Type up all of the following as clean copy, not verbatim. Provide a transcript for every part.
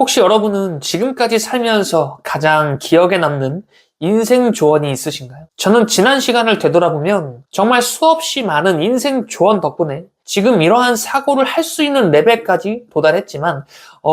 혹시 여러분은 지금까지 살면서 가장 기억에 남는 인생 조언이 있으신가요? 저는 지난 시간을 되돌아보면 정말 수없이 많은 인생 조언 덕분에 지금 이러한 사고를 할 수 있는 레벨까지 도달했지만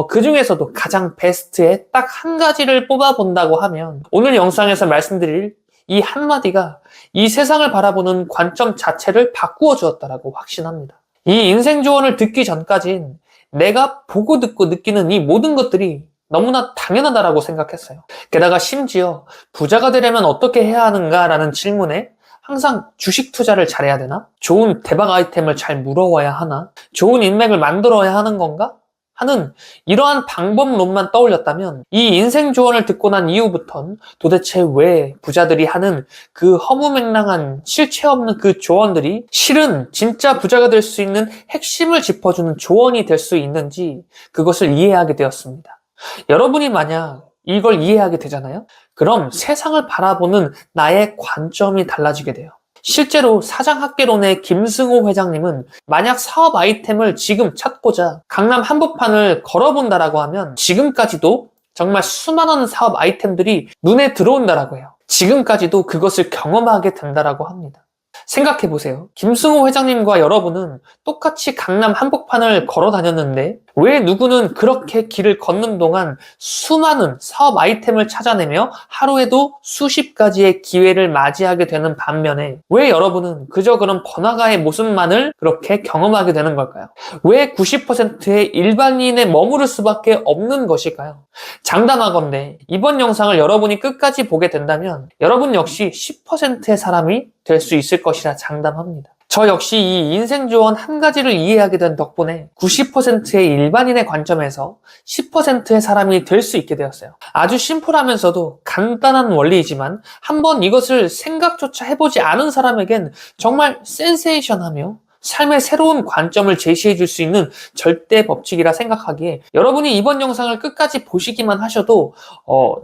그 중에서도 가장 베스트의 딱 한 가지를 뽑아본다고 하면 오늘 영상에서 말씀드릴 이 한마디가 이 세상을 바라보는 관점 자체를 바꾸어 주었다라고 확신합니다. 이 인생 조언을 듣기 전까진 내가 보고 듣고 느끼는 이 모든 것들이 너무나 당연하다라고 생각했어요. 게다가 심지어 부자가 되려면 어떻게 해야 하는가라는 질문에 항상 주식 투자를 잘해야 되나? 좋은 대박 아이템을 잘 물어와야 하나? 좋은 인맥을 만들어야 하는 건가? 하는 이러한 방법론만 떠올렸다면 이 인생 조언을 듣고 난 이후부턴 도대체 왜 부자들이 하는 그 허무맹랑한 실체 없는 그 조언들이 실은 진짜 부자가 될 수 있는 핵심을 짚어주는 조언이 될 수 있는지 그것을 이해하게 되었습니다. 여러분이 만약 이걸 이해하게 되잖아요? 그럼 세상을 바라보는 나의 관점이 달라지게 돼요. 실제로 사장학개론의 김승호 회장님은 만약 사업 아이템을 지금 찾고자 강남 한복판을 걸어본다라고 하면 지금까지도 정말 수많은 사업 아이템들이 눈에 들어온다라고 해요. 지금까지도 그것을 경험하게 된다라고 합니다. 생각해보세요. 김승호 회장님과 여러분은 똑같이 강남 한복판을 걸어 다녔는데 왜 누구는 그렇게 길을 걷는 동안 수많은 사업 아이템을 찾아내며 하루에도 수십 가지의 기회를 맞이하게 되는 반면에 왜 여러분은 그저 그런 번화가의 모습만을 그렇게 경험하게 되는 걸까요? 왜 90%의 일반인에 머무를 수밖에 없는 것일까요? 장담하건대 이번 영상을 여러분이 끝까지 보게 된다면 여러분 역시 10%의 사람이 될 수 있을 것이라 장담합니다. 저 역시 이 인생 조언 한 가지를 이해하게 된 덕분에 90%의 일반인의 관점에서 10%의 사람이 될 수 있게 되었어요. 아주 심플하면서도 간단한 원리이지만 한번 이것을 생각조차 해보지 않은 사람에겐 정말 센세이션하며 삶의 새로운 관점을 제시해 줄 수 있는 절대 법칙이라 생각하기에 여러분이 이번 영상을 끝까지 보시기만 하셔도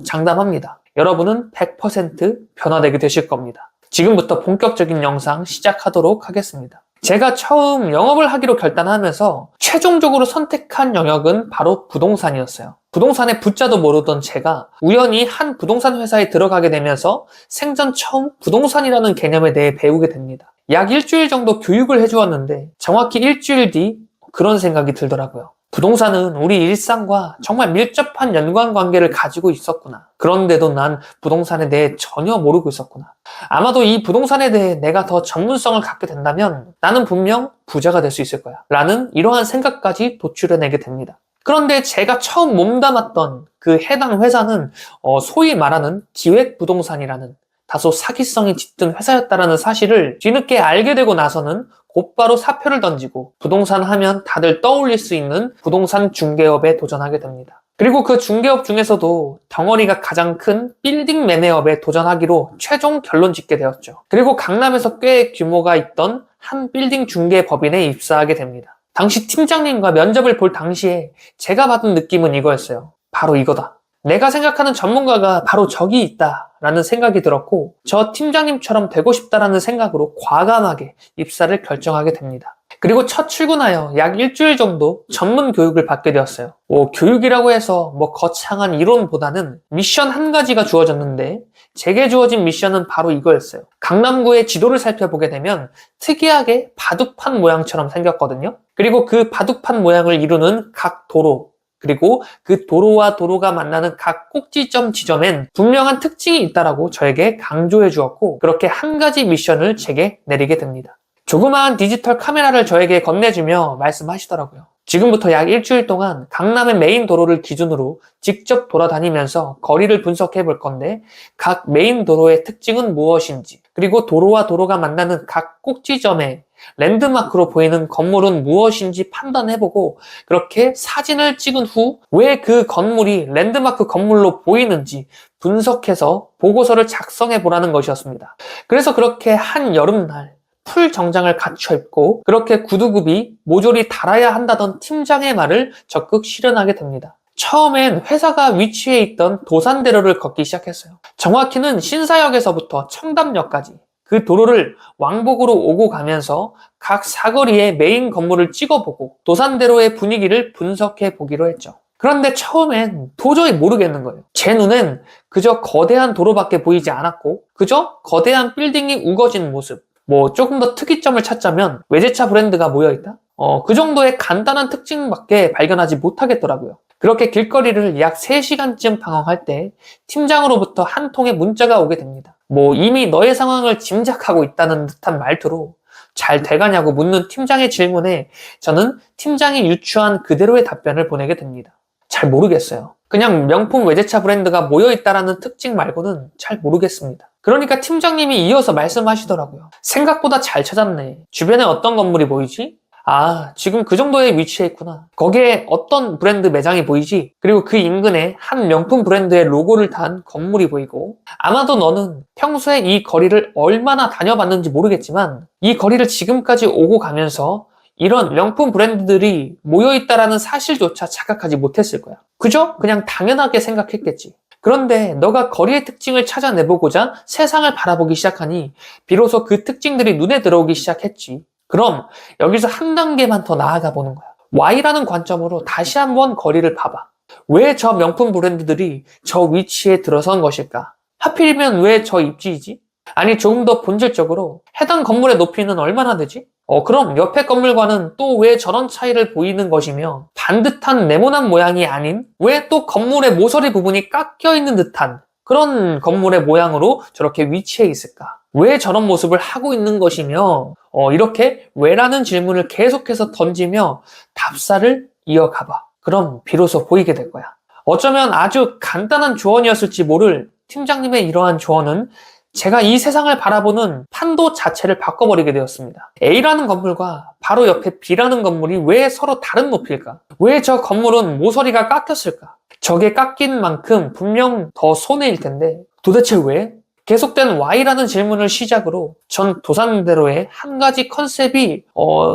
장담합니다. 여러분은 100% 변화되게 되실 겁니다. 지금부터 본격적인 영상 시작하도록 하겠습니다. 제가 처음 영업을 하기로 결단하면서 최종적으로 선택한 영역은 바로 부동산이었어요. 부동산의 부자도 모르던 제가 우연히 한 부동산 회사에 들어가게 되면서 생전 처음 부동산이라는 개념에 대해 배우게 됩니다. 약 일주일 정도 교육을 해주었는데 정확히 일주일 뒤 그런 생각이 들더라고요. 부동산은 우리 일상과 정말 밀접한 연관관계를 가지고 있었구나. 그런데도 난 부동산에 대해 전혀 모르고 있었구나. 아마도 이 부동산에 대해 내가 더 전문성을 갖게 된다면 나는 분명 부자가 될 수 있을 거야. 라는 이러한 생각까지 도출해내게 됩니다. 그런데 제가 처음 몸담았던 그 해당 회사는 소위 말하는 기획부동산이라는 다소 사기성이 짙은 회사였다는 사실을 뒤늦게 알게 되고 나서는 곧바로 사표를 던지고 부동산 하면 다들 떠올릴 수 있는 부동산 중개업에 도전하게 됩니다. 그리고 그 중개업 중에서도 덩어리가 가장 큰 빌딩 매매업에 도전하기로 최종 결론 짓게 되었죠. 그리고 강남에서 꽤 규모가 있던 한 빌딩 중개법인에 입사하게 됩니다. 당시 팀장님과 면접을 볼 당시에 제가 받은 느낌은 이거였어요. 바로 이거다. 내가 생각하는 전문가가 바로 저기 있다라는 생각이 들었고 저 팀장님처럼 되고 싶다라는 생각으로 과감하게 입사를 결정하게 됩니다. 그리고 첫 출근하여 약 일주일 정도 전문 교육을 받게 되었어요. 교육이라고 해서 거창한 이론보다는 미션 한 가지가 주어졌는데 제게 주어진 미션은 바로 이거였어요. 강남구의 지도를 살펴보게 되면 특이하게 바둑판 모양처럼 생겼거든요. 그리고 그 바둑판 모양을 이루는 각 도로 그리고 그 도로와 도로가 만나는 각 꼭지점 지점엔 분명한 특징이 있다라고 저에게 강조해 주었고 그렇게 한 가지 미션을 제게 내리게 됩니다. 조그마한 디지털 카메라를 저에게 건네주며 말씀하시더라고요. 지금부터 약 일주일 동안 강남의 메인 도로를 기준으로 직접 돌아다니면서 거리를 분석해 볼 건데 각 메인 도로의 특징은 무엇인지 그리고 도로와 도로가 만나는 각 꼭지점에 랜드마크로 보이는 건물은 무엇인지 판단해보고 그렇게 사진을 찍은 후 왜 그 건물이 랜드마크 건물로 보이는지 분석해서 보고서를 작성해보라는 것이었습니다. 그래서 그렇게 한 여름날 풀 정장을 갖춰 입고 그렇게 구두굽이 모조리 달아야 한다던 팀장의 말을 적극 실현하게 됩니다. 처음엔 회사가 위치해 있던 도산대로를 걷기 시작했어요. 정확히는 신사역에서부터 청담역까지 그 도로를 왕복으로 오고 가면서 각 사거리의 메인 건물을 찍어보고 도산대로의 분위기를 분석해 보기로 했죠. 그런데 처음엔 도저히 모르겠는 거예요. 제 눈엔 그저 거대한 도로밖에 보이지 않았고 그저 거대한 빌딩이 우거진 모습, 조금 더 특이점을 찾자면 외제차 브랜드가 모여있다? 그 정도의 간단한 특징밖에 발견하지 못하겠더라고요. 그렇게 길거리를 약 3시간쯤 방황할 때 팀장으로부터 한 통의 문자가 오게 됩니다. 이미 너의 상황을 짐작하고 있다는 듯한 말투로 잘 돼가냐고 묻는 팀장의 질문에 저는 팀장이 유추한 그대로의 답변을 보내게 됩니다. 잘 모르겠어요. 그냥 명품 외제차 브랜드가 모여있다라는 특징 말고는 잘 모르겠습니다. 그러니까 팀장님이 이어서 말씀하시더라고요. 생각보다 잘 찾았네. 주변에 어떤 건물이 보이지? 아, 지금 그 정도의 위치에 있구나. 거기에 어떤 브랜드 매장이 보이지? 그리고 그 인근에 한 명품 브랜드의 로고를 단 건물이 보이고, 아마도 너는 평소에 이 거리를 얼마나 다녀봤는지 모르겠지만 이 거리를 지금까지 오고 가면서 이런 명품 브랜드들이 모여있다라는 사실조차 자각하지 못했을 거야. 그저 그냥 당연하게 생각했겠지. 그런데 너가 거리의 특징을 찾아내보고자 세상을 바라보기 시작하니 비로소 그 특징들이 눈에 들어오기 시작했지. 그럼 여기서 한 단계만 더 나아가 보는 거야. Y라는 관점으로 다시 한번 거리를 봐봐. 왜 저 명품 브랜드들이 저 위치에 들어선 것일까? 하필이면 왜 저 입지이지? 아니, 조금 더 본질적으로 해당 건물의 높이는 얼마나 되지? 그럼 옆에 건물과는 또 왜 저런 차이를 보이는 것이며, 반듯한 네모난 모양이 아닌 왜 또 건물의 모서리 부분이 깎여 있는 듯한 그런 건물의 모양으로 저렇게 위치해 있을까? 왜 저런 모습을 하고 있는 것이며, 이렇게 왜라는 질문을 계속해서 던지며 답사를 이어가봐. 그럼 비로소 보이게 될 거야. 어쩌면 아주 간단한 조언이었을지 모를 팀장님의 이러한 조언은 제가 이 세상을 바라보는 판도 자체를 바꿔버리게 되었습니다. A라는 건물과 바로 옆에 B라는 건물이 왜 서로 다른 높이일까? 왜 저 건물은 모서리가 깎였을까? 저게 깎인 만큼 분명 더 손해일 텐데 도대체 왜? 계속된 Y라는 질문을 시작으로 전 도산대로의 한 가지 컨셉이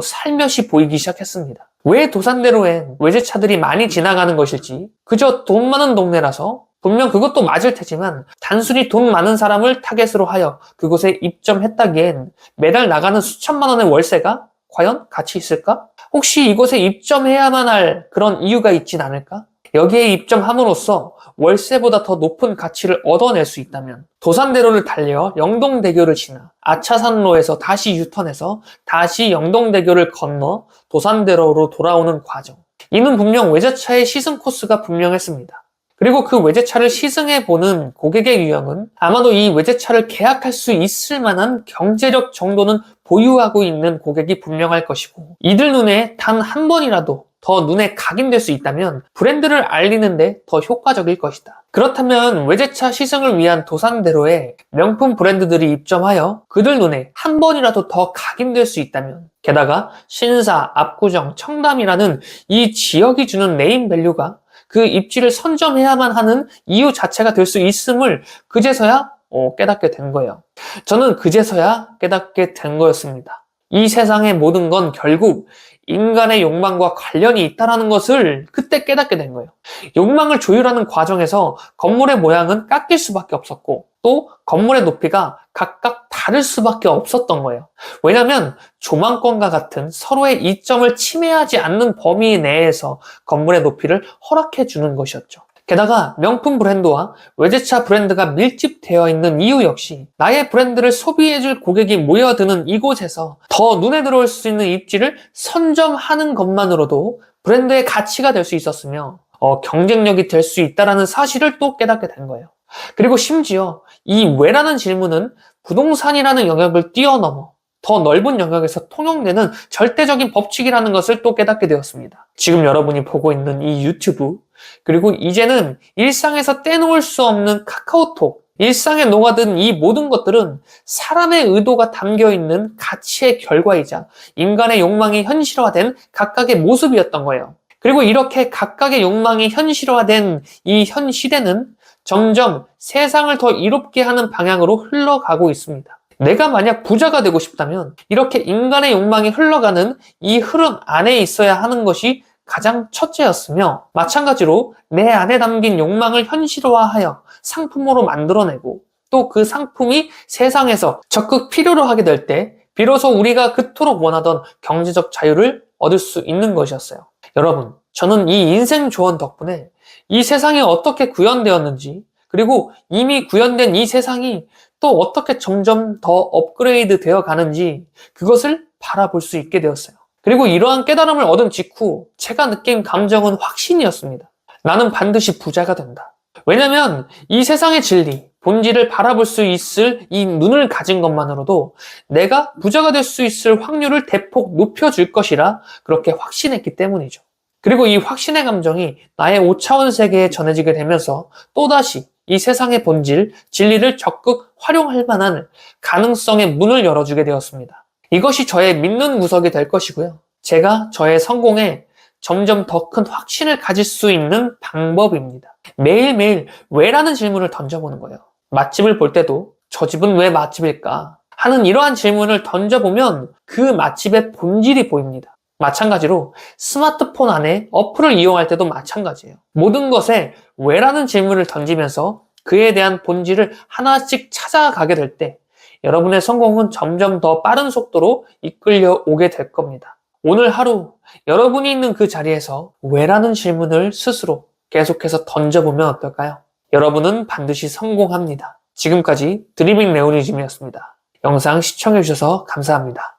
살며시 보이기 시작했습니다. 왜 도산대로엔 외제차들이 많이 지나가는 것일지, 그저 돈 많은 동네라서, 분명 그것도 맞을 테지만 단순히 돈 많은 사람을 타겟으로 하여 그곳에 입점했다기엔 매달 나가는 수천만 원의 월세가 과연 가치 있을까? 혹시 이곳에 입점해야만 할 그런 이유가 있진 않을까? 여기에 입점함으로써 월세보다 더 높은 가치를 얻어낼 수 있다면 도산대로를 달려 영동대교를 지나 아차산로에서 다시 유턴해서 다시 영동대교를 건너 도산대로로 돌아오는 과정, 이는 분명 외제차의 시승 코스가 분명했습니다. 그리고 그 외제차를 시승해보는 고객의 유형은 아마도 이 외제차를 계약할 수 있을 만한 경제력 정도는 보유하고 있는 고객이 분명할 것이고, 이들 눈에 단 한 번이라도 더 눈에 각인될 수 있다면 브랜드를 알리는데 더 효과적일 것이다. 그렇다면 외제차 시승을 위한 도산대로에 명품 브랜드들이 입점하여 그들 눈에 한 번이라도 더 각인될 수 있다면, 게다가 신사, 압구정, 청담이라는 이 지역이 주는 네임밸류가 그 입지를 선점해야만 하는 이유 자체가 될 수 있음을 그제서야 깨닫게 된 거예요. 저는 그제서야 깨닫게 된 거였습니다. 이 세상의 모든 건 결국 인간의 욕망과 관련이 있다는 것을 그때 깨닫게 된 거예요. 욕망을 조율하는 과정에서 건물의 모양은 깎일 수밖에 없었고, 또 건물의 높이가 각각 다를 수밖에 없었던 거예요. 왜냐하면 조망권과 같은 서로의 이점을 침해하지 않는 범위 내에서 건물의 높이를 허락해 주는 것이었죠. 게다가 명품 브랜드와 외제차 브랜드가 밀집되어 있는 이유 역시 나의 브랜드를 소비해줄 고객이 모여드는 이곳에서 더 눈에 들어올 수 있는 입지를 선점하는 것만으로도 브랜드의 가치가 될 수 있었으며 경쟁력이 될 수 있다는 사실을 또 깨닫게 된 거예요. 그리고 심지어 이 왜라는 질문은 부동산이라는 영역을 뛰어넘어 더 넓은 영역에서 통용되는 절대적인 법칙이라는 것을 또 깨닫게 되었습니다. 지금 여러분이 보고 있는 이 유튜브, 그리고 이제는 일상에서 떼놓을 수 없는 카카오톡, 일상에 녹아든 이 모든 것들은 사람의 의도가 담겨있는 가치의 결과이자 인간의 욕망이 현실화된 각각의 모습이었던 거예요. 그리고 이렇게 각각의 욕망이 현실화된 이 현 시대는 점점 세상을 더 이롭게 하는 방향으로 흘러가고 있습니다. 내가 만약 부자가 되고 싶다면 이렇게 인간의 욕망이 흘러가는 이 흐름 안에 있어야 하는 것이 가장 첫째였으며, 마찬가지로 내 안에 담긴 욕망을 현실화하여 상품으로 만들어내고, 또 그 상품이 세상에서 적극 필요로 하게 될 때 비로소 우리가 그토록 원하던 경제적 자유를 얻을 수 있는 것이었어요. 여러분, 저는 이 인생 조언 덕분에 이 세상이 어떻게 구현되었는지, 그리고 이미 구현된 이 세상이 또 어떻게 점점 더 업그레이드 되어 가는지 그것을 바라볼 수 있게 되었어요. 그리고 이러한 깨달음을 얻은 직후 제가 느낀 감정은 확신이었습니다. 나는 반드시 부자가 된다. 왜냐면 이 세상의 진리, 본질을 바라볼 수 있을 이 눈을 가진 것만으로도 내가 부자가 될 수 있을 확률을 대폭 높여줄 것이라 그렇게 확신했기 때문이죠. 그리고 이 확신의 감정이 나의 5차원 세계에 전해지게 되면서 또다시 이 세상의 본질, 진리를 적극 활용할 만한 가능성의 문을 열어주게 되었습니다. 이것이 저의 믿는 구석이 될 것이고요. 제가 저의 성공에 점점 더 큰 확신을 가질 수 있는 방법입니다. 매일매일 왜라는 질문을 던져보는 거예요. 맛집을 볼 때도 저 집은 왜 맛집일까? 하는 이러한 질문을 던져보면 그 맛집의 본질이 보입니다. 마찬가지로 스마트폰 안에 어플을 이용할 때도 마찬가지예요. 모든 것에 왜라는 질문을 던지면서 그에 대한 본질을 하나씩 찾아가게 될 때 여러분의 성공은 점점 더 빠른 속도로 이끌려 오게 될 겁니다. 오늘 하루 여러분이 있는 그 자리에서 왜라는 질문을 스스로 계속해서 던져보면 어떨까요? 여러분은 반드시 성공합니다. 지금까지 드리밍 레오니즘이었습니다. 영상 시청해주셔서 감사합니다.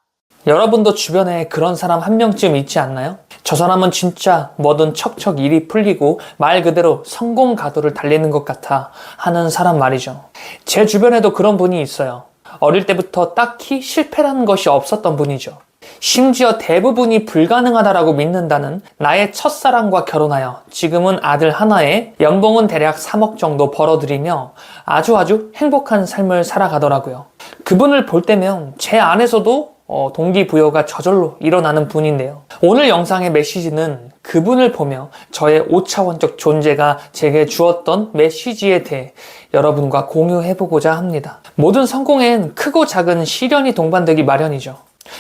여러분도 주변에 그런 사람 한 명쯤 있지 않나요? 저 사람은 진짜 뭐든 척척 일이 풀리고 말 그대로 성공 가도를 달리는 것 같아 하는 사람 말이죠. 제 주변에도 그런 분이 있어요. 어릴 때부터 딱히 실패라는 것이 없었던 분이죠. 심지어 대부분이 불가능하다라고 믿는다는 나의 첫사랑과 결혼하여 지금은 아들 하나에 연봉은 대략 3억 정도 벌어들이며 아주 행복한 삶을 살아가더라고요. 그분을 볼 때면 제 안에서도 동기부여가 저절로 일어나는 분인데요. 오늘 영상의 메시지는 그분을 보며 저의 5차원적 존재가 제게 주었던 메시지에 대해 여러분과 공유해보고자 합니다. 모든 성공엔 크고 작은 시련이 동반되기 마련이죠.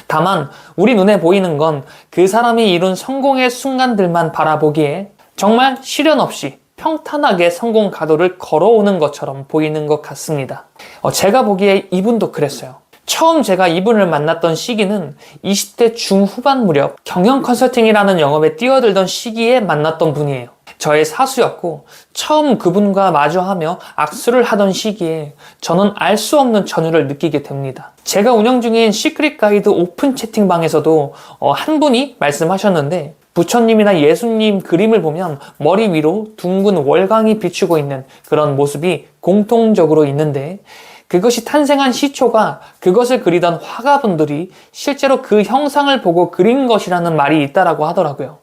다만 우리 눈에 보이는 건 그 사람이 이룬 성공의 순간들만 바라보기에 정말 시련 없이 평탄하게 성공 가도를 걸어오는 것처럼 보이는 것 같습니다. 제가 보기에 이분도 그랬어요. 처음 제가 이분을 만났던 시기는 20대 중후반 무렵 경영 컨설팅이라는 영업에 뛰어들던 시기에 만났던 분이에요. 저의 사수였고 처음 그분과 마주하며 악수를 하던 시기에 저는 알 수 없는 전율을 느끼게 됩니다. 제가 운영 중인 시크릿 가이드 오픈 채팅방에서도 한 분이 말씀하셨는데 부처님이나 예수님 그림을 보면 머리 위로 둥근 월광이 비추고 있는 그런 모습이 공통적으로 있는데 그것이 탄생한 시초가 그것을 그리던 화가분들이 실제로 그 형상을 보고 그린 것이라는 말이 있다라고 하더라고요.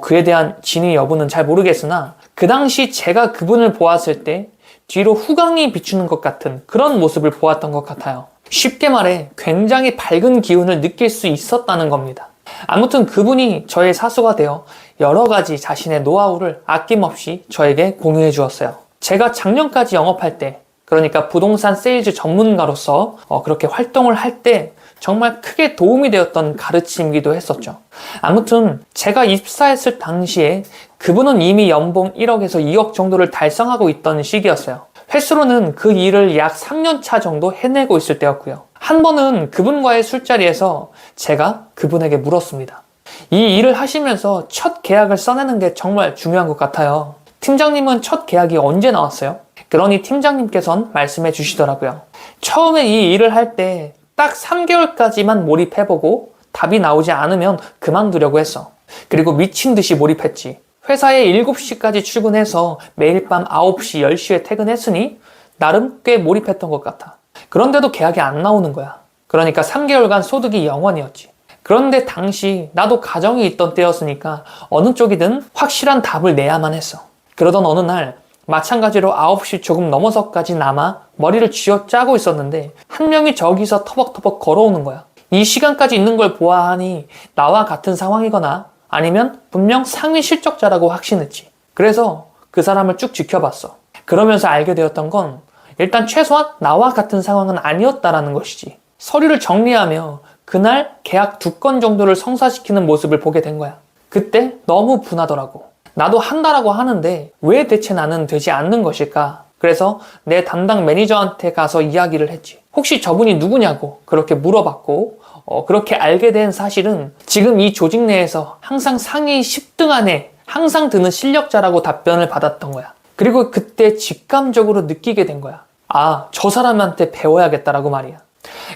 그에 대한 진위 여부는 잘 모르겠으나 그 당시 제가 그분을 보았을 때 뒤로 후광이 비추는 것 같은 그런 모습을 보았던 것 같아요. 쉽게 말해 굉장히 밝은 기운을 느낄 수 있었다는 겁니다. 아무튼 그분이 저의 사수가 되어 여러 가지 자신의 노하우를 아낌없이 저에게 공유해 주었어요. 제가 작년까지 영업할 때 그러니까 부동산 세일즈 전문가로서 그렇게 활동을 할 때 정말 크게 도움이 되었던 가르침이기도 했었죠. 아무튼 제가 입사했을 당시에 그분은 이미 연봉 1억에서 2억 정도를 달성하고 있던 시기였어요. 횟수로는 그 일을 약 3년 차 정도 해내고 있을 때였고요. 한 번은 그분과의 술자리에서 제가 그분에게 물었습니다. 이 일을 하시면서 첫 계약을 써내는 게 정말 중요한 것 같아요. 팀장님은 첫 계약이 언제 나왔어요? 그러니 팀장님께서는 말씀해 주시더라고요. 처음에 이 일을 할 때 딱 3개월까지만 몰입해보고 답이 나오지 않으면 그만두려고 했어. 그리고 미친 듯이 몰입했지. 회사에 7시까지 출근해서 매일 밤 9시, 10시에 퇴근했으니 나름 꽤 몰입했던 것 같아. 그런데도 계약이 안 나오는 거야. 그러니까 3개월간 소득이 0원이었지. 그런데 당시 나도 가정이 있던 때였으니까 어느 쪽이든 확실한 답을 내야만 했어. 그러던 어느 날 마찬가지로 9시 조금 넘어서까지 남아 머리를 쥐어짜고 있었는데 한 명이 저기서 터벅터벅 걸어오는 거야. 이 시간까지 있는 걸 보아하니 나와 같은 상황이거나 아니면 분명 상위 실적자라고 확신했지. 그래서 그 사람을 쭉 지켜봤어. 그러면서 알게 되었던 건 일단 최소한 나와 같은 상황은 아니었다라는 것이지. 서류를 정리하며 그날 계약 2건 정도를 성사시키는 모습을 보게 된 거야. 그때 너무 분하더라고. 나도 한다라고 하는데 왜 대체 나는 되지 않는 것일까? 그래서 내 담당 매니저한테 가서 이야기를 했지. 혹시 저분이 누구냐고 그렇게 물어봤고 그렇게 알게 된 사실은 지금 이 조직 내에서 항상 상위 10등 안에 항상 드는 실력자라고 답변을 받았던 거야. 그리고 그때 직감적으로 느끼게 된 거야. 아, 저 사람한테 배워야겠다라고 말이야.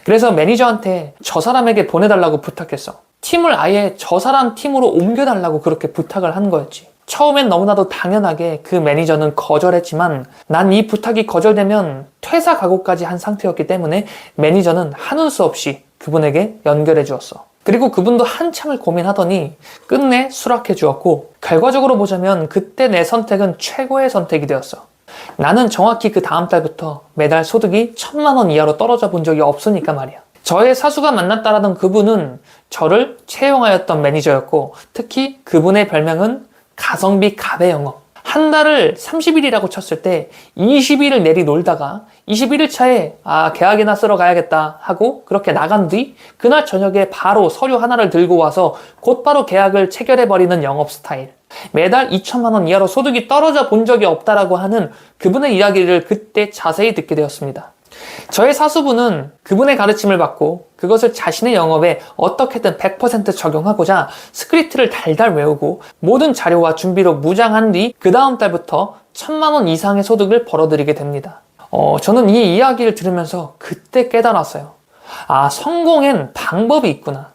그래서 매니저한테 저 사람에게 보내달라고 부탁했어. 팀을 아예 저 사람 팀으로 옮겨달라고 그렇게 부탁을 한 거였지. 처음엔 너무나도 당연하게 그 매니저는 거절했지만 난 이 부탁이 거절되면 퇴사 각오까지 한 상태였기 때문에 매니저는 하는 수 없이 그분에게 연결해 주었어. 그리고 그분도 한참을 고민하더니 끝내 수락해 주었고, 결과적으로 보자면 그때 내 선택은 최고의 선택이 되었어. 나는 정확히 그 다음 달부터 매달 소득이 1,000만 원 이하로 떨어져 본 적이 없으니까 말이야. 저의 사수가 만났다라던 그분은 저를 채용하였던 매니저였고, 특히 그분의 별명은 가성비 갑의 영업. 한 달을 30일이라고 쳤을 때 20일을 내리 놀다가 21일 차에 계약이나 쓰러 가야겠다 하고 그렇게 나간 뒤 그날 저녁에 바로 서류 하나를 들고 와서 곧바로 계약을 체결해버리는 영업 스타일. 매달 2천만 원 이하로 소득이 떨어져 본 적이 없다라고 하는 그분의 이야기를 그때 자세히 듣게 되었습니다. 저의 사수분은 그분의 가르침을 받고 그것을 자신의 영업에 어떻게든 100% 적용하고자 스크립트를 달달 외우고 모든 자료와 준비로 무장한 뒤 그 다음 달부터 1,000만 원 이상의 소득을 벌어들이게 됩니다. 저는 이 이야기를 들으면서 그때 깨달았어요. 아, 성공엔 방법이 있구나.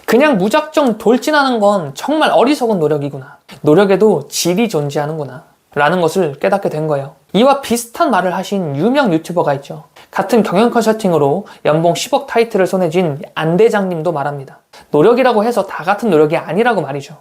그냥 무작정 돌진하는 건 정말 어리석은 노력이구나. 노력에도 질이 존재하는구나. 라는 것을 깨닫게 된 거예요. 이와 비슷한 말을 하신 유명 유튜버가 있죠. 같은 경영 컨설팅으로 연봉 10억 타이틀을 손에 쥔 안 대장님도 말합니다. 노력이라고 해서 다 같은 노력이 아니라고 말이죠.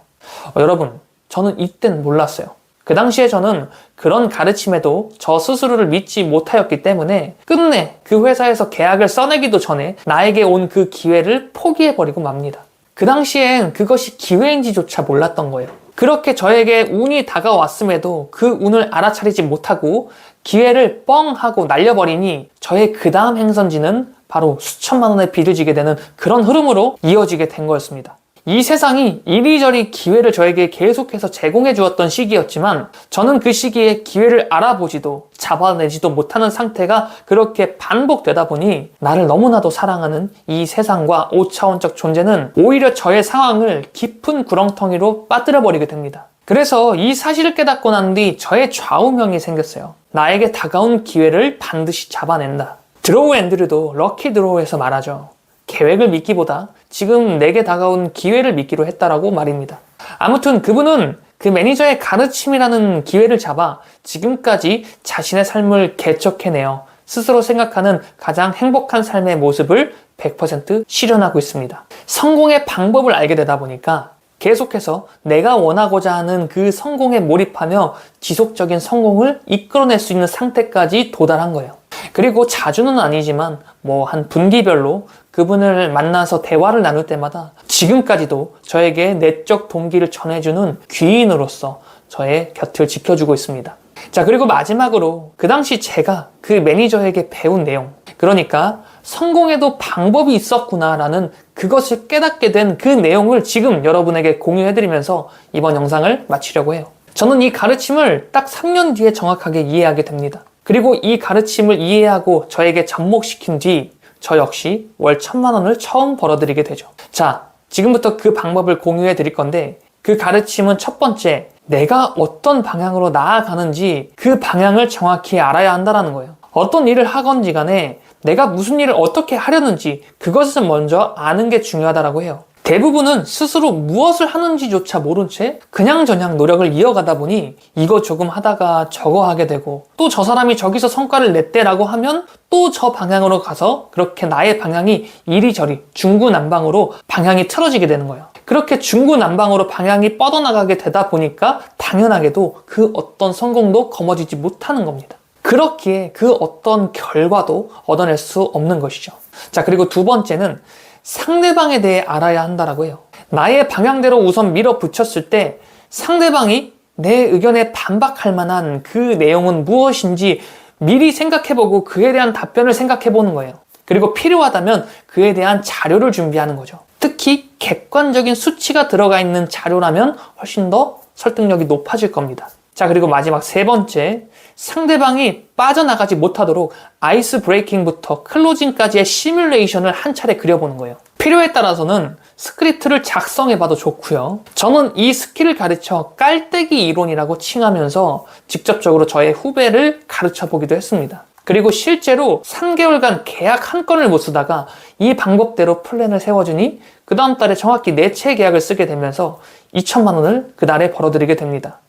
여러분, 저는 이땐 몰랐어요. 그 당시에 저는 그런 가르침에도 저 스스로를 믿지 못하였기 때문에 끝내 그 회사에서 계약을 써내기도 전에 나에게 온 그 기회를 포기해버리고 맙니다. 그 당시엔 그것이 기회인지조차 몰랐던 거예요. 그렇게 저에게 운이 다가왔음에도 그 운을 알아차리지 못하고 기회를 뻥 하고 날려버리니 저의 그 다음 행선지는 바로 수천만 원의 빚을 지게 되는 그런 흐름으로 이어지게 된 거였습니다. 이 세상이 이리저리 기회를 저에게 계속해서 제공해 주었던 시기였지만 저는 그 시기에 기회를 알아보지도 잡아내지도 못하는 상태가 그렇게 반복되다 보니 나를 너무나도 사랑하는 이 세상과 5차원적 존재는 오히려 저의 상황을 깊은 구렁텅이로 빠뜨려버리게 됩니다. 그래서 이 사실을 깨닫고 난 뒤 저의 좌우명이 생겼어요. 나에게 다가온 기회를 반드시 잡아낸다. 드로우 앤드류도 럭키 드로우에서 말하죠. 계획을 믿기보다 지금 내게 다가온 기회를 믿기로 했다라고 말입니다. 아무튼 그분은 그 매니저의 가르침이라는 기회를 잡아 지금까지 자신의 삶을 개척해내어 스스로 생각하는 가장 행복한 삶의 모습을 100% 실현하고 있습니다. 성공의 방법을 알게 되다 보니까 계속해서 내가 원하고자 하는 그 성공에 몰입하며 지속적인 성공을 이끌어낼 수 있는 상태까지 도달한 거예요. 그리고 자주는 아니지만 한 분기별로 그분을 만나서 대화를 나눌 때마다 지금까지도 저에게 내적 동기를 전해주는 귀인으로서 저의 곁을 지켜주고 있습니다. 자, 그리고 마지막으로 그 당시 제가 그 매니저에게 배운 내용, 그러니까 성공에도 방법이 있었구나라는 그것을 깨닫게 된 그 내용을 지금 여러분에게 공유해드리면서 이번 영상을 마치려고 해요. 저는 이 가르침을 딱 3년 뒤에 정확하게 이해하게 됩니다. 그리고 이 가르침을 이해하고 저에게 접목시킨 뒤 저 역시 월 1,000만 원을 처음 벌어들이게 되죠. 자, 지금부터 그 방법을 공유해 드릴 건데 그 가르침은 첫 번째, 내가 어떤 방향으로 나아가는지 그 방향을 정확히 알아야 한다는 거예요. 어떤 일을 하건지 간에 내가 무슨 일을 어떻게 하려는지 그것을 먼저 아는 게 중요하다고 해요. 대부분은 스스로 무엇을 하는지조차 모른 채 그냥저냥 노력을 이어가다 보니 이거 조금 하다가 저거 하게 되고 또 저 사람이 저기서 성과를 냈대라고 하면 또 저 방향으로 가서 그렇게 나의 방향이 이리저리 중구난방으로 방향이 틀어지게 되는 거예요. 그렇게 중구난방으로 방향이 뻗어나가게 되다 보니까 당연하게도 그 어떤 성공도 거머쥐지 못하는 겁니다. 그렇기에 그 어떤 결과도 얻어낼 수 없는 것이죠. 자, 그리고 두 번째는 상대방에 대해 알아야 한다라고 해요. 나의 방향대로 우선 밀어붙였을 때 상대방이 내 의견에 반박할 만한 그 내용은 무엇인지 미리 생각해보고 그에 대한 답변을 생각해보는 거예요. 그리고 필요하다면 그에 대한 자료를 준비하는 거죠. 특히 객관적인 수치가 들어가 있는 자료라면 훨씬 더 설득력이 높아질 겁니다. 자, 그리고 마지막 세 번째, 상대방이 빠져나가지 못하도록 아이스 브레이킹부터 클로징까지의 시뮬레이션을 한 차례 그려보는 거예요. 필요에 따라서는 스크립트를 작성해봐도 좋고요. 저는 이 스킬을 가르쳐 깔때기 이론이라고 칭하면서 직접적으로 저의 후배를 가르쳐보기도 했습니다. 그리고 실제로 3개월간 계약 한 건을 못 쓰다가 이 방법대로 플랜을 세워주니 그 다음 달에 정확히 4채 계약을 쓰게 되면서 2천만 원을 그날에 벌어들이게 됩니다.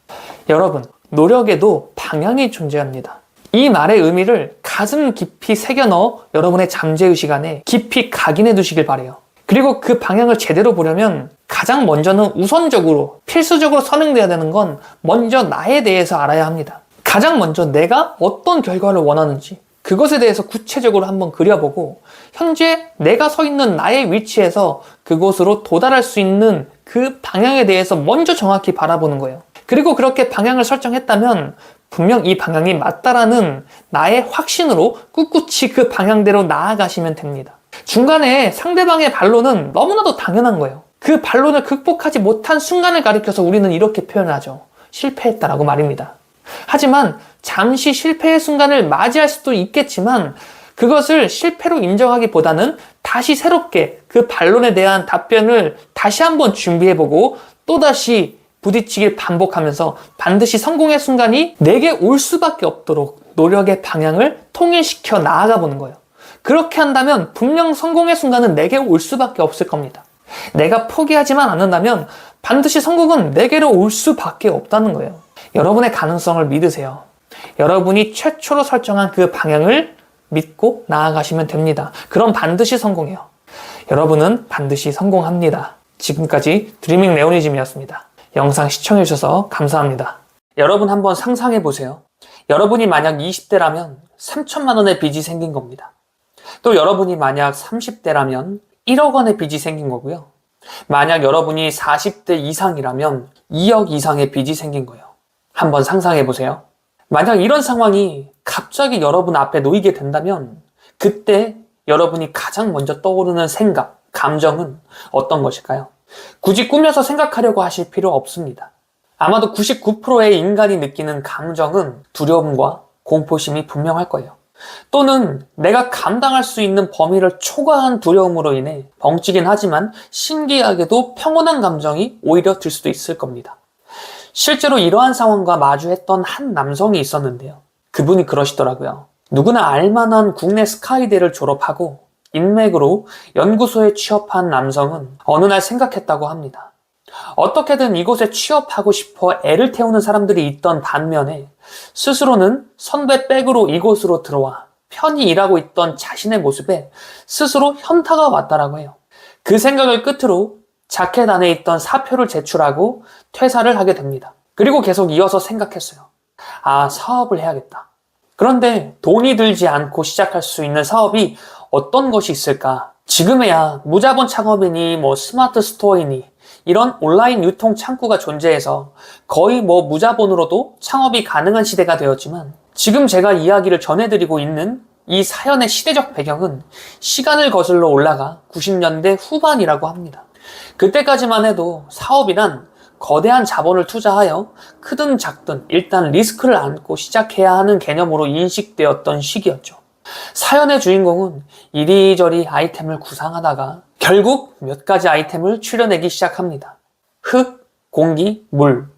여러분, 노력에도 방향이 존재합니다. 이 말의 의미를 가슴 깊이 새겨넣어 여러분의 잠재의식 안에 깊이 각인해 두시길 바래요. 그리고 그 방향을 제대로 보려면 가장 먼저는 우선적으로 필수적으로 선행돼야 되는 건 먼저 나에 대해서 알아야 합니다. 가장 먼저 내가 어떤 결과를 원하는지 그것에 대해서 구체적으로 한번 그려보고 현재 내가 서 있는 나의 위치에서 그곳으로 도달할 수 있는 그 방향에 대해서 먼저 정확히 바라보는 거예요. 그리고 그렇게 방향을 설정했다면 분명 이 방향이 맞다라는 나의 확신으로 꿋꿋이 그 방향대로 나아가시면 됩니다. 중간에 상대방의 반론은 너무나도 당연한 거예요. 그 반론을 극복하지 못한 순간을 가리켜서 우리는 이렇게 표현하죠. 실패했다라고 말입니다. 하지만 잠시 실패의 순간을 맞이할 수도 있겠지만 그것을 실패로 인정하기보다는 다시 새롭게 그 반론에 대한 답변을 다시 한번 준비해보고 또다시 부딪히길 반복하면서 반드시 성공의 순간이 내게 올 수밖에 없도록 노력의 방향을 통일시켜 나아가 보는 거예요. 그렇게 한다면 분명 성공의 순간은 내게 올 수밖에 없을 겁니다. 내가 포기하지만 않는다면 반드시 성공은 내게로 올 수밖에 없다는 거예요. 여러분의 가능성을 믿으세요. 여러분이 최초로 설정한 그 방향을 믿고 나아가시면 됩니다. 그럼 반드시 성공해요. 여러분은 반드시 성공합니다. 지금까지 드리밍 레오니즘이었습니다. 영상 시청해주셔서 감사합니다. 여러분 한번 상상해보세요. 여러분이 만약 20대라면 3천만 원의 빚이 생긴 겁니다. 또 여러분이 만약 30대라면 1억 원의 빚이 생긴 거고요. 만약 여러분이 40대 이상이라면 2억 이상의 빚이 생긴 거예요. 한번 상상해보세요. 만약 이런 상황이 갑자기 여러분 앞에 놓이게 된다면 그때 여러분이 가장 먼저 떠오르는 생각, 감정은 어떤 것일까요? 굳이 꾸며서 생각하려고 하실 필요 없습니다. 아마도 99%의 인간이 느끼는 감정은 두려움과 공포심이 분명할 거예요. 또는 내가 감당할 수 있는 범위를 초과한 두려움으로 인해 벙찌긴 하지만 신기하게도 평온한 감정이 오히려 들 수도 있을 겁니다. 실제로 이러한 상황과 마주했던 한 남성이 있었는데요. 그분이 그러시더라고요. 누구나 알만한 국내 스카이대를 졸업하고 인맥으로 연구소에 취업한 남성은 어느 날 생각했다고 합니다. 어떻게든 이곳에 취업하고 싶어 애를 태우는 사람들이 있던 반면에 스스로는 선배 백으로 이곳으로 들어와 편히 일하고 있던 자신의 모습에 스스로 현타가 왔다라고 해요. 그 생각을 끝으로 자켓 안에 있던 사표를 제출하고 퇴사를 하게 됩니다. 그리고 계속 이어서 생각했어요. 아, 사업을 해야겠다. 그런데 돈이 들지 않고 시작할 수 있는 사업이 어떤 것이 있을까? 지금에야 무자본 창업이니 스마트 스토어이니 이런 온라인 유통 창구가 존재해서 거의 무자본으로도 창업이 가능한 시대가 되었지만 지금 제가 이야기를 전해드리고 있는 이 사연의 시대적 배경은 시간을 거슬러 올라가 90년대 후반이라고 합니다. 그때까지만 해도 사업이란 거대한 자본을 투자하여 크든 작든 일단 리스크를 안고 시작해야 하는 개념으로 인식되었던 시기였죠. 사연의 주인공은 이리저리 아이템을 구상하다가 결국 몇 가지 아이템을 추려내기 시작합니다. 흙, 공기, 물.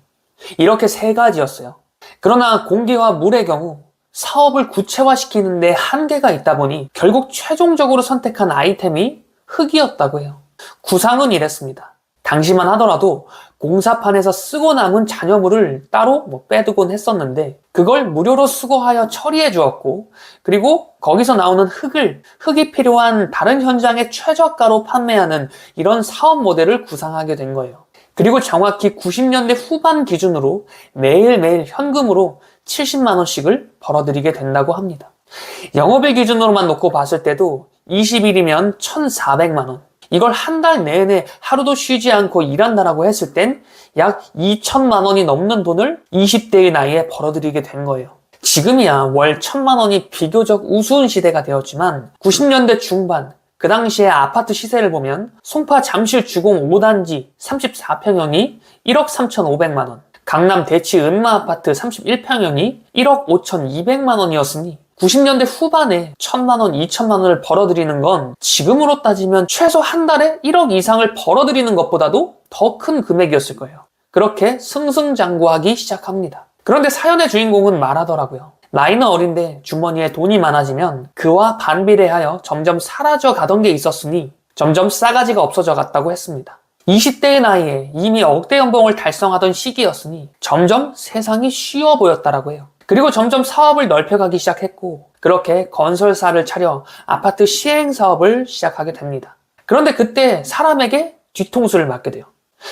이렇게 3가지였어요. 그러나 공기와 물의 경우 사업을 구체화시키는데 한계가 있다 보니 결국 최종적으로 선택한 아이템이 흙이었다고 해요. 구상은 이랬습니다. 당시만 하더라도 공사판에서 쓰고 남은 잔여물을 따로 빼두곤 했었는데 그걸 무료로 수거하여 처리해 주었고 그리고 거기서 나오는 흙이 필요한 다른 현장의 최저가로 판매하는 이런 사업 모델을 구상하게 된 거예요. 그리고 정확히 90년대 후반 기준으로 매일매일 현금으로 70만 원씩을 벌어들이게 된다고 합니다. 영업일 기준으로만 놓고 봤을 때도 20일이면 1,400만 원. 이걸 한 달 내내 하루도 쉬지 않고 일한다라고 했을 땐 약 2천만 원이 넘는 돈을 20대의 나이에 벌어들이게 된 거예요. 지금이야 월 1,000만 원이 비교적 우스운 시대가 되었지만 90년대 중반 그 당시에 아파트 시세를 보면 송파 잠실 주공 5단지 34평형이 1억 3,500만 원, 강남 대치 은마 아파트 31평형이 1억 5,200만 원이었으니 90년대 후반에 1,000만 원, 2,000만 원을 벌어들이는 건 지금으로 따지면 최소 한 달에 1억 이상을 벌어들이는 것보다도 더 큰 금액이었을 거예요. 그렇게 승승장구하기 시작합니다. 그런데 사연의 주인공은 말하더라고요. 나이는 어린데 주머니에 돈이 많아지면 그와 반비례하여 점점 사라져 가던 게 있었으니 점점 싸가지가 없어져 갔다고 했습니다. 20대의 나이에 이미 억대 연봉을 달성하던 시기였으니 점점 세상이 쉬워 보였다라고 해요. 그리고 점점 사업을 넓혀가기 시작했고 그렇게 건설사를 차려 아파트 시행 사업을 시작하게 됩니다. 그런데 그때 사람에게 뒤통수를 맞게 돼요.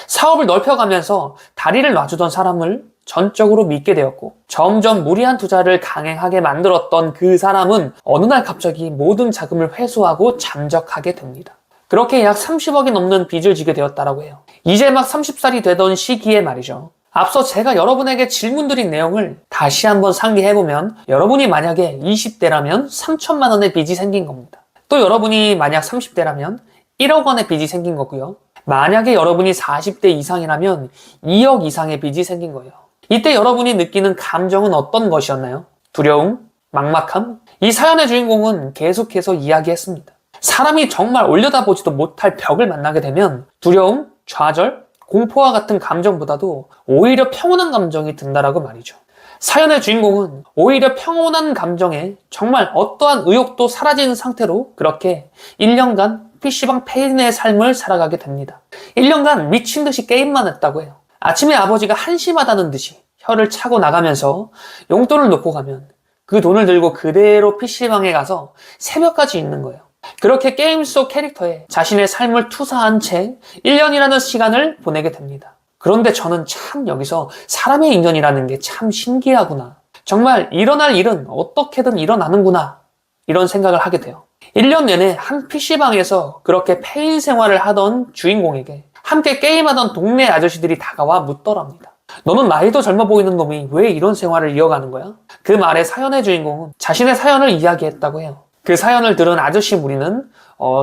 사업을 넓혀가면서 다리를 놔주던 사람을 전적으로 믿게 되었고 점점 무리한 투자를 강행하게 만들었던 그 사람은 어느 날 갑자기 모든 자금을 회수하고 잠적하게 됩니다. 그렇게 약 30억이 넘는 빚을 지게 되었다라고 해요. 이제 막 30살이 되던 시기에 말이죠. 앞서 제가 여러분에게 질문드린 내용을 다시 한번 상기해보면 여러분이 만약에 20대라면 3천만 원의 빚이 생긴 겁니다. 또 여러분이 만약 30대라면 1억 원의 빚이 생긴 거고요. 만약에 여러분이 40대 이상이라면 2억 이상의 빚이 생긴 거예요. 이때 여러분이 느끼는 감정은 어떤 것이었나요? 두려움? 막막함? 이 사연의 주인공은 계속해서 이야기했습니다. 사람이 정말 올려다보지도 못할 벽을 만나게 되면 두려움, 좌절, 공포와 같은 감정보다도 오히려 평온한 감정이 든다라고 말이죠. 사연의 주인공은 오히려 평온한 감정에 정말 어떠한 의욕도 사라진 상태로 그렇게 1년간 PC방 페인의 삶을 살아가게 됩니다. 1년간 미친 듯이 게임만 했다고 해요. 아침에 아버지가 한심하다는 듯이 혀를 차고 나가면서 용돈을 놓고 가면 그 돈을 들고 그대로 PC방에 가서 새벽까지 있는 거예요. 그렇게 게임 속 캐릭터에 자신의 삶을 투사한 채 1년이라는 시간을 보내게 됩니다. 그런데 저는 참 여기서 사람의 인연이라는 게 참 신기하구나. 정말 일어날 일은 어떻게든 일어나는구나. 이런 생각을 하게 돼요. 1년 내내 한 PC방에서 그렇게 페인 생활을 하던 주인공에게 함께 게임하던 동네 아저씨들이 다가와 묻더랍니다. 너는 나이도 젊어 보이는 놈이 왜 이런 생활을 이어가는 거야? 그 말에 사연의 주인공은 자신의 사연을 이야기했다고 해요. 그 사연을 들은 아저씨 무리는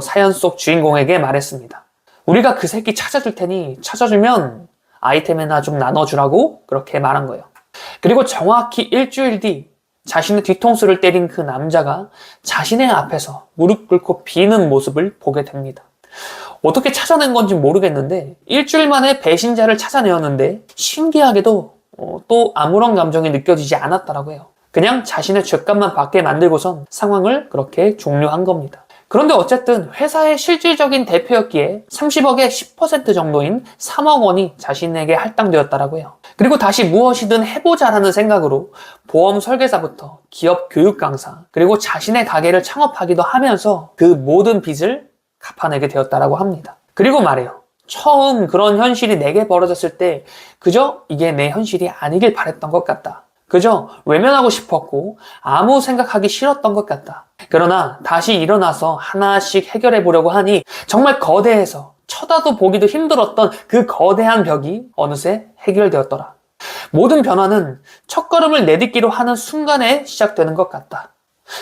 사연 속 주인공에게 말했습니다. 우리가 그 새끼 찾아줄 테니 찾아주면 아이템이나 좀 나눠주라고 그렇게 말한 거예요. 그리고 정확히 일주일 뒤 자신의 뒤통수를 때린 그 남자가 자신의 앞에서 무릎 꿇고 비는 모습을 보게 됩니다. 어떻게 찾아낸 건지 모르겠는데 일주일 만에 배신자를 찾아내었는데 신기하게도 또 아무런 감정이 느껴지지 않았다라고 해요. 그냥 자신의 죗값만 받게 만들고선 상황을 그렇게 종료한 겁니다. 그런데 어쨌든 회사의 실질적인 대표였기에 30억의 10% 정도인 3억 원이 자신에게 할당되었다라고 해요. 그리고 다시 무엇이든 해보자라는 생각으로 보험 설계사부터 기업 교육 강사, 그리고 자신의 가게를 창업하기도 하면서 그 모든 빚을 갚아내게 되었다라고 합니다. 그리고 말해요. 처음 그런 현실이 내게 벌어졌을 때 그저 이게 내 현실이 아니길 바랬던 것 같다. 그저 외면하고 싶었고 아무 생각하기 싫었던 것 같다. 그러나 다시 일어나서 하나씩 해결해 보려고 하니 정말 거대해서 쳐다도 보기도 힘들었던 그 거대한 벽이 어느새 해결되었더라. 모든 변화는 첫걸음을 내딛기로 하는 순간에 시작되는 것 같다.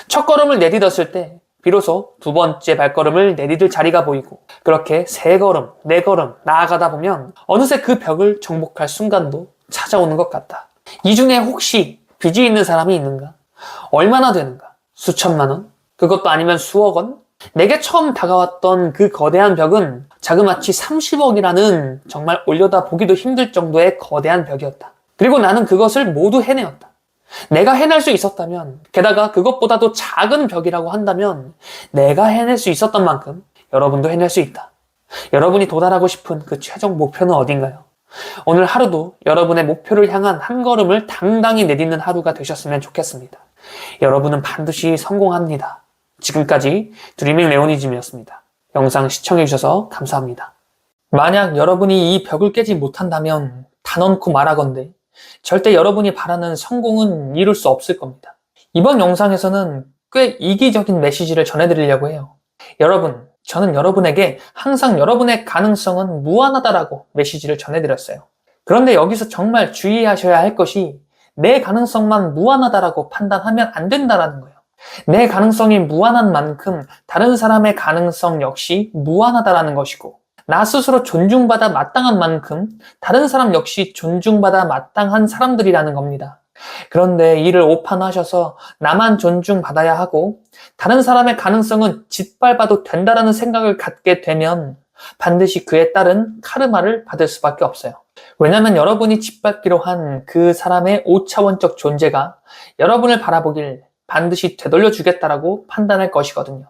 첫걸음을 내딛었을 때 비로소 두 번째 발걸음을 내디딜 자리가 보이고 그렇게 세 걸음, 네 걸음 나아가다 보면 어느새 그 벽을 정복할 순간도 찾아오는 것 같다. 이 중에 혹시 빚이 있는 사람이 있는가? 얼마나 되는가? 수천만 원? 그것도 아니면 수억 원? 내게 처음 다가왔던 그 거대한 벽은 자그마치 30억이라는 정말 올려다보기도 힘들 정도의 거대한 벽이었다. 그리고 나는 그것을 모두 해내었다. 내가 해낼 수 있었다면, 게다가 그것보다도 작은 벽이라고 한다면 내가 해낼 수 있었던 만큼 여러분도 해낼 수 있다. 여러분이 도달하고 싶은 그 최종 목표는 어딘가요? 오늘 하루도 여러분의 목표를 향한 한 걸음을 당당히 내딛는 하루가 되셨으면 좋겠습니다. 여러분은 반드시 성공합니다. 지금까지 드리밍 레오니즘이었습니다. 영상 시청해주셔서 감사합니다. 만약 여러분이 이 벽을 깨지 못한다면 단언코 말하건대 절대 여러분이 바라는 성공은 이룰 수 없을 겁니다. 이번 영상에서는 꽤 이기적인 메시지를 전해드리려고 해요. 여러분, 저는 여러분에게 항상 여러분의 가능성은 무한하다라고 메시지를 전해드렸어요. 그런데 여기서 정말 주의하셔야 할 것이 내 가능성만 무한하다라고 판단하면 안 된다라는 거예요. 내 가능성이 무한한 만큼 다른 사람의 가능성 역시 무한하다라는 것이고 나 스스로 존중받아 마땅한 만큼 다른 사람 역시 존중받아 마땅한 사람들이라는 겁니다. 그런데 일을 오판하셔서 나만 존중받아야 하고 다른 사람의 가능성은 짓밟아도 된다라는 생각을 갖게 되면 반드시 그에 따른 카르마를 받을 수밖에 없어요. 왜냐하면 여러분이 짓밟기로 한 그 사람의 5차원적 존재가 여러분을 바라보길 반드시 되돌려 주겠다라고 판단할 것이거든요.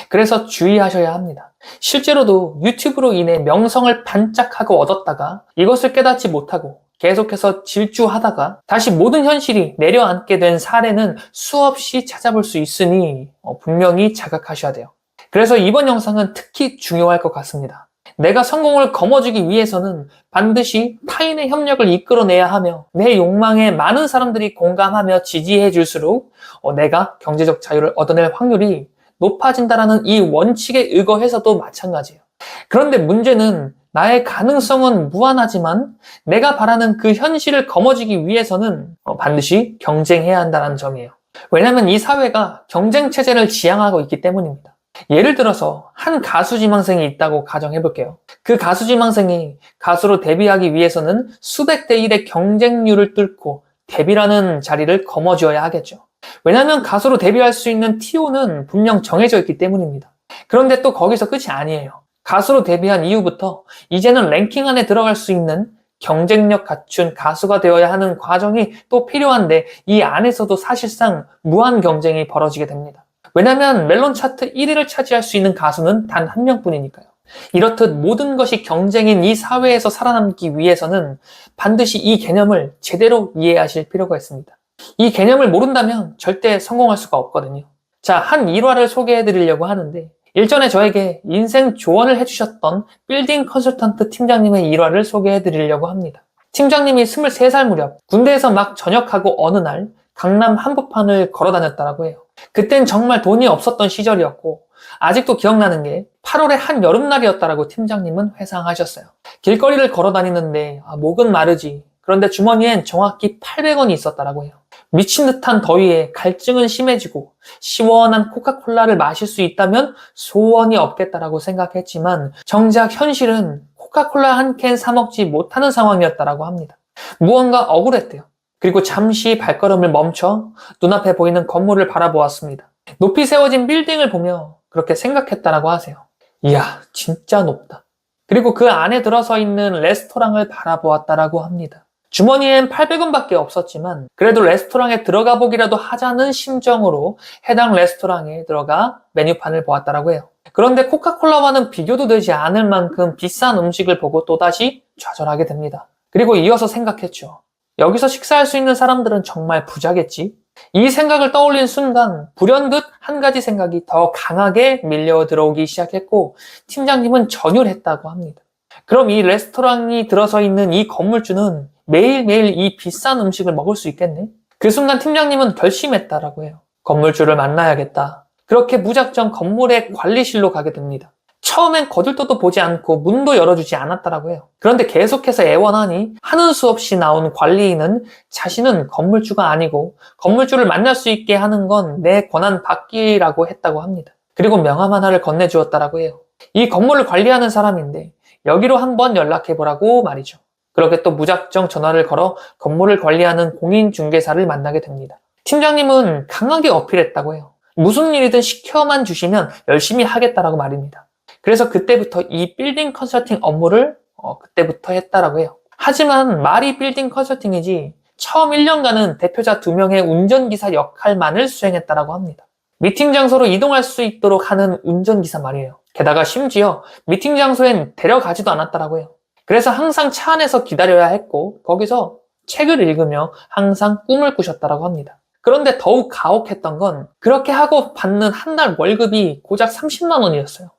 그래서 주의하셔야 합니다. 실제로도 유튜브로 인해 명성을 반짝하고 얻었다가 이것을 깨닫지 못하고 계속해서 질주하다가 다시 모든 현실이 내려앉게 된 사례는 수없이 찾아볼 수 있으니 분명히 자각하셔야 돼요. 그래서 이번 영상은 특히 중요할 것 같습니다. 내가 성공을 거머쥐기 위해서는 반드시 타인의 협력을 이끌어내야 하며 내 욕망에 많은 사람들이 공감하며 지지해 줄수록 내가 경제적 자유를 얻어낼 확률이 높아진다는 이 원칙에 의거해서도 마찬가지예요. 그런데 문제는 나의 가능성은 무한하지만 내가 바라는 그 현실을 거머쥐기 위해서는 반드시 경쟁해야 한다는 점이에요. 왜냐하면 이 사회가 경쟁 체제를 지향하고 있기 때문입니다. 예를 들어서 한 가수 지망생이 있다고 가정해볼게요. 그 가수 지망생이 가수로 데뷔하기 위해서는 수백 대 1의 경쟁률을 뚫고 데뷔라는 자리를 거머쥐어야 하겠죠. 왜냐하면 가수로 데뷔할 수 있는 TO는 분명 정해져 있기 때문입니다. 그런데 또 거기서 끝이 아니에요. 가수로 데뷔한 이후부터 이제는 랭킹 안에 들어갈 수 있는 경쟁력 갖춘 가수가 되어야 하는 과정이 또 필요한데 이 안에서도 사실상 무한 경쟁이 벌어지게 됩니다. 왜냐하면 멜론 차트 1위를 차지할 수 있는 가수는 단 한 명뿐이니까요. 이렇듯 모든 것이 경쟁인 이 사회에서 살아남기 위해서는 반드시 이 개념을 제대로 이해하실 필요가 있습니다. 이 개념을 모른다면 절대 성공할 수가 없거든요. 자, 한 일화를 소개해 드리려고 하는데 일전에 저에게 인생 조언을 해주셨던 빌딩 컨설턴트 팀장님의 일화를 소개해 드리려고 합니다. 팀장님이 23살 무렵 군대에서 막 전역하고 어느 날 강남 한복판을 걸어 다녔다고 해요. 그땐 정말 돈이 없었던 시절이었고 아직도 기억나는 게 8월의 한 여름날이었다라고 팀장님은 회상하셨어요. 길거리를 걸어 다니는데 목은 마르지. 그런데 주머니엔 정확히 800원이 있었다라고 해요. 미친 듯한 더위에 갈증은 심해지고 시원한 코카콜라를 마실 수 있다면 소원이 없겠다라고 생각했지만 정작 현실은 코카콜라 한 캔 사 먹지 못하는 상황이었다라고 합니다. 무언가 억울했대요. 그리고 잠시 발걸음을 멈춰 눈앞에 보이는 건물을 바라보았습니다. 높이 세워진 빌딩을 보며 그렇게 생각했다라고 하세요. 이야, 진짜 높다. 그리고 그 안에 들어서 있는 레스토랑을 바라보았다라고 합니다. 주머니엔 800원밖에 없었지만 그래도 레스토랑에 들어가 보기라도 하자는 심정으로 해당 레스토랑에 들어가 메뉴판을 보았다라고 해요. 그런데 코카콜라와는 비교도 되지 않을 만큼 비싼 음식을 보고 또다시 좌절하게 됩니다. 그리고 이어서 생각했죠. 여기서 식사할 수 있는 사람들은 정말 부자겠지? 이 생각을 떠올린 순간 불현듯 한 가지 생각이 더 강하게 밀려 들어오기 시작했고 팀장님은 전율했다고 합니다. 그럼 이 레스토랑이 들어서 있는 이 건물주는 매일매일 이 비싼 음식을 먹을 수 있겠네? 그 순간 팀장님은 결심했다라고 해요. 건물주를 만나야겠다. 그렇게 무작정 건물의 관리실로 가게 됩니다. 처음엔 거들떠도 보지 않고 문도 열어주지 않았다라고 해요. 그런데 계속해서 애원하니 하는 수 없이 나온 관리인은 자신은 건물주가 아니고 건물주를 만날 수 있게 하는 건 내 권한 받기라고 했다고 합니다. 그리고 명함 하나를 건네주었다라고 해요. 이 건물을 관리하는 사람인데 여기로 한번 연락해보라고 말이죠. 그렇게 또 무작정 전화를 걸어 건물을 관리하는 공인중개사를 만나게 됩니다. 팀장님은 강하게 어필했다고 해요. 무슨 일이든 시켜만 주시면 열심히 하겠다라고 말입니다. 그래서 그때부터 이 빌딩 컨설팅 업무를 그때부터 했다라고 해요. 하지만 말이 빌딩 컨설팅이지 처음 1년간은 대표자 2명의 운전기사 역할만을 수행했다라고 합니다. 미팅 장소로 이동할 수 있도록 하는 운전기사 말이에요. 게다가 심지어 미팅 장소엔 데려가지도 않았다라고 해요. 그래서 항상 차 안에서 기다려야 했고 거기서 책을 읽으며 항상 꿈을 꾸셨다라고 합니다. 그런데 더욱 가혹했던 건 그렇게 하고 받는 한 달 월급이 고작 30만 원이었어요.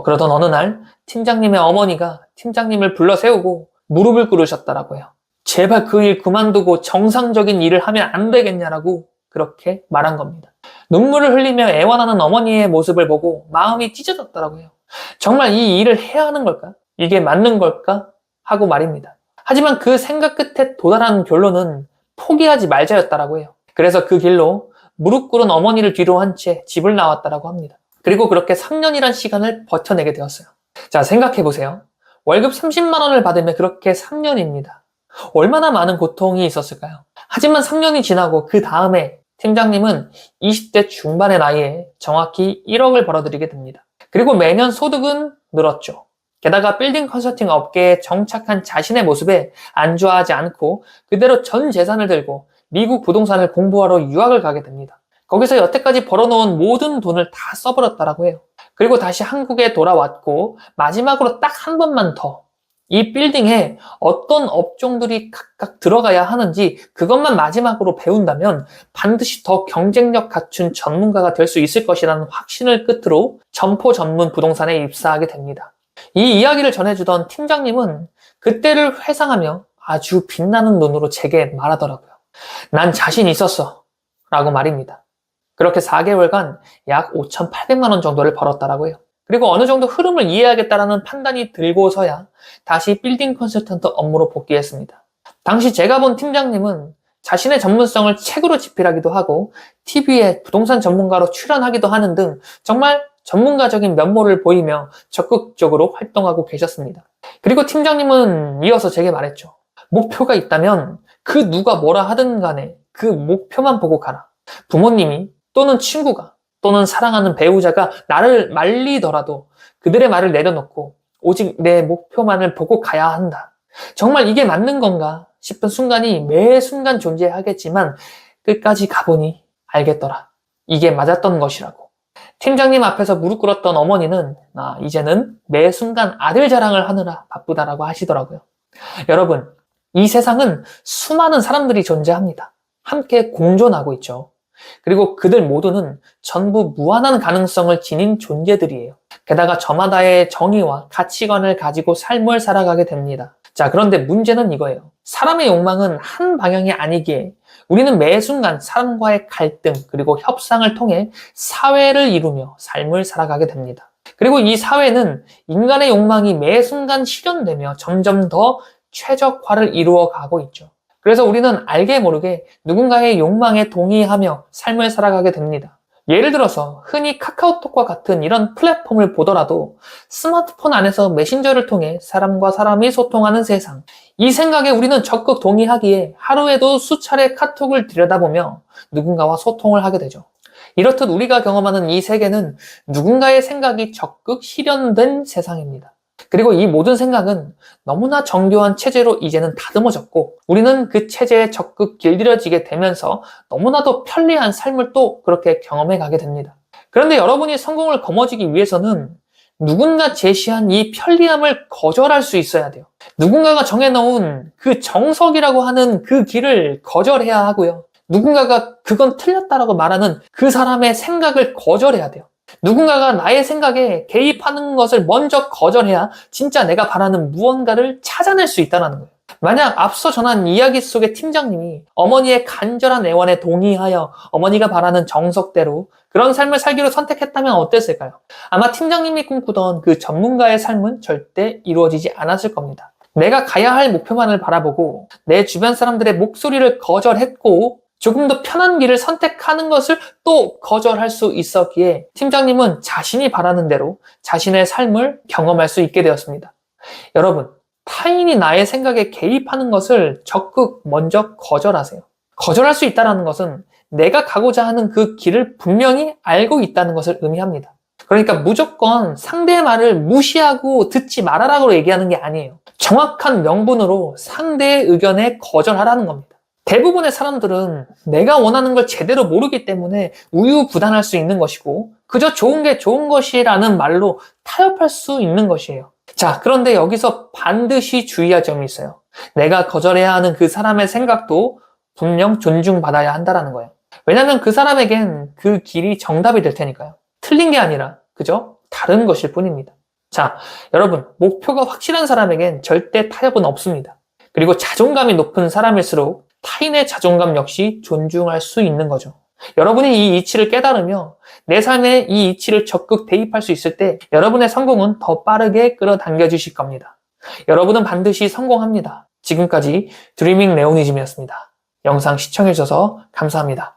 그러던 어느 날 팀장님의 어머니가 팀장님을 불러 세우고 무릎을 꿇으셨다라고 해요. 제발 그 일 그만두고 정상적인 일을 하면 안 되겠냐라고 그렇게 말한 겁니다. 눈물을 흘리며 애원하는 어머니의 모습을 보고 마음이 찢어졌다라고 해요. 정말 이 일을 해야 하는 걸까? 이게 맞는 걸까? 하고 말입니다. 하지만 그 생각 끝에 도달한 결론은 포기하지 말자였다라고 해요. 그래서 그 길로 무릎 꿇은 어머니를 뒤로 한 채 집을 나왔다라고 합니다. 그리고 그렇게 3년이란 시간을 버텨내게 되었어요. 자, 생각해보세요. 월급 30만 원을 받으며 그렇게 3년입니다. 얼마나 많은 고통이 있었을까요? 하지만 3년이 지나고 그 다음에 팀장님은 20대 중반의 나이에 정확히 1억을 벌어들이게 됩니다. 그리고 매년 소득은 늘었죠. 게다가 빌딩 컨설팅 업계에 정착한 자신의 모습에 안주하지 않고 그대로 전 재산을 들고 미국 부동산을 공부하러 유학을 가게 됩니다. 거기서 여태까지 벌어놓은 모든 돈을 다 써버렸다라고 해요. 그리고 다시 한국에 돌아왔고 마지막으로 딱 한 번만 더 이 빌딩에 어떤 업종들이 각각 들어가야 하는지 그것만 마지막으로 배운다면 반드시 더 경쟁력 갖춘 전문가가 될 수 있을 것이라는 확신을 끝으로 점포 전문 부동산에 입사하게 됩니다. 이 이야기를 전해주던 팀장님은 그때를 회상하며 아주 빛나는 눈으로 제게 말하더라고요. 난 자신 있었어 라고 말입니다. 그렇게 4개월간 약 5,800만 원 정도를 벌었다라고 해요. 그리고 어느 정도 흐름을 이해하겠다라는 판단이 들고서야 다시 빌딩 컨설턴트 업무로 복귀했습니다. 당시 제가 본 팀장님은 자신의 전문성을 책으로 집필하기도 하고 TV에 부동산 전문가로 출연하기도 하는 등 정말 전문가적인 면모를 보이며 적극적으로 활동하고 계셨습니다. 그리고 팀장님은 이어서 제게 말했죠. 목표가 있다면 그 누가 뭐라 하든 간에 그 목표만 보고 가라. 부모님이 또는 친구가 또는 사랑하는 배우자가 나를 말리더라도 그들의 말을 내려놓고 오직 내 목표만을 보고 가야 한다. 정말 이게 맞는 건가 싶은 순간이 매 순간 존재하겠지만 끝까지 가보니 알겠더라. 이게 맞았던 것이라고. 팀장님 앞에서 무릎 꿇었던 어머니는 이제는 매 순간 아들 자랑을 하느라 바쁘다라고 하시더라고요. 여러분, 이 세상은 수많은 사람들이 존재합니다. 함께 공존하고 있죠. 그리고 그들 모두는 전부 무한한 가능성을 지닌 존재들이에요. 게다가 저마다의 정의와 가치관을 가지고 삶을 살아가게 됩니다. 자, 그런데 문제는 이거예요. 사람의 욕망은 한 방향이 아니기에 우리는 매 순간 사람과의 갈등 그리고 협상을 통해 사회를 이루며 삶을 살아가게 됩니다. 그리고 이 사회는 인간의 욕망이 매 순간 실현되며 점점 더 최적화를 이루어가고 있죠. 그래서 우리는 알게 모르게 누군가의 욕망에 동의하며 삶을 살아가게 됩니다. 예를 들어서 흔히 카카오톡과 같은 이런 플랫폼을 보더라도 스마트폰 안에서 메신저를 통해 사람과 사람이 소통하는 세상. 이 생각에 우리는 적극 동의하기에 하루에도 수차례 카톡을 들여다보며 누군가와 소통을 하게 되죠. 이렇듯 우리가 경험하는 이 세계는 누군가의 생각이 적극 실현된 세상입니다. 그리고 이 모든 생각은 너무나 정교한 체제로 이제는 다듬어졌고 우리는 그 체제에 적극 길들여지게 되면서 너무나도 편리한 삶을 또 그렇게 경험해 가게 됩니다. 그런데 여러분이 성공을 거머쥐기 위해서는 누군가 제시한 이 편리함을 거절할 수 있어야 돼요. 누군가가 정해놓은 그 정석이라고 하는 그 길을 거절해야 하고요. 누군가가 그건 틀렸다라고 말하는 그 사람의 생각을 거절해야 돼요. 누군가가 나의 생각에 개입하는 것을 먼저 거절해야 진짜 내가 바라는 무언가를 찾아낼 수 있다는 거예요. 만약 앞서 전한 이야기 속의 팀장님이 어머니의 간절한 애원에 동의하여 어머니가 바라는 정석대로 그런 삶을 살기로 선택했다면 어땠을까요? 아마 팀장님이 꿈꾸던 그 전문가의 삶은 절대 이루어지지 않았을 겁니다. 내가 가야 할 목표만을 바라보고 내 주변 사람들의 목소리를 거절했고 조금 더 편한 길을 선택하는 것을 또 거절할 수 있었기에 팀장님은 자신이 바라는 대로 자신의 삶을 경험할 수 있게 되었습니다. 여러분, 타인이 나의 생각에 개입하는 것을 적극 먼저 거절하세요. 거절할 수 있다는 것은 내가 가고자 하는 그 길을 분명히 알고 있다는 것을 의미합니다. 그러니까 무조건 상대의 말을 무시하고 듣지 말아라고 얘기하는 게 아니에요. 정확한 명분으로 상대의 의견에 거절하라는 겁니다. 대부분의 사람들은 내가 원하는 걸 제대로 모르기 때문에 우유부단할 수 있는 것이고 그저 좋은 게 좋은 것이라는 말로 타협할 수 있는 것이에요. 자, 그런데 여기서 반드시 주의할 점이 있어요. 내가 거절해야 하는 그 사람의 생각도 분명 존중받아야 한다는 거예요. 왜냐하면 그 사람에겐 그 길이 정답이 될 테니까요. 틀린 게 아니라 그저 다른 것일 뿐입니다. 자, 여러분, 목표가 확실한 사람에겐 절대 타협은 없습니다. 그리고 자존감이 높은 사람일수록 타인의 자존감 역시 존중할 수 있는 거죠. 여러분이 이 이치를 깨달으며 내 삶에 이 이치를 적극 대입할 수 있을 때 여러분의 성공은 더 빠르게 끌어당겨 주실 겁니다. 여러분은 반드시 성공합니다. 지금까지 드리밍 레오니즘이었습니다. 영상 시청해주셔서 감사합니다.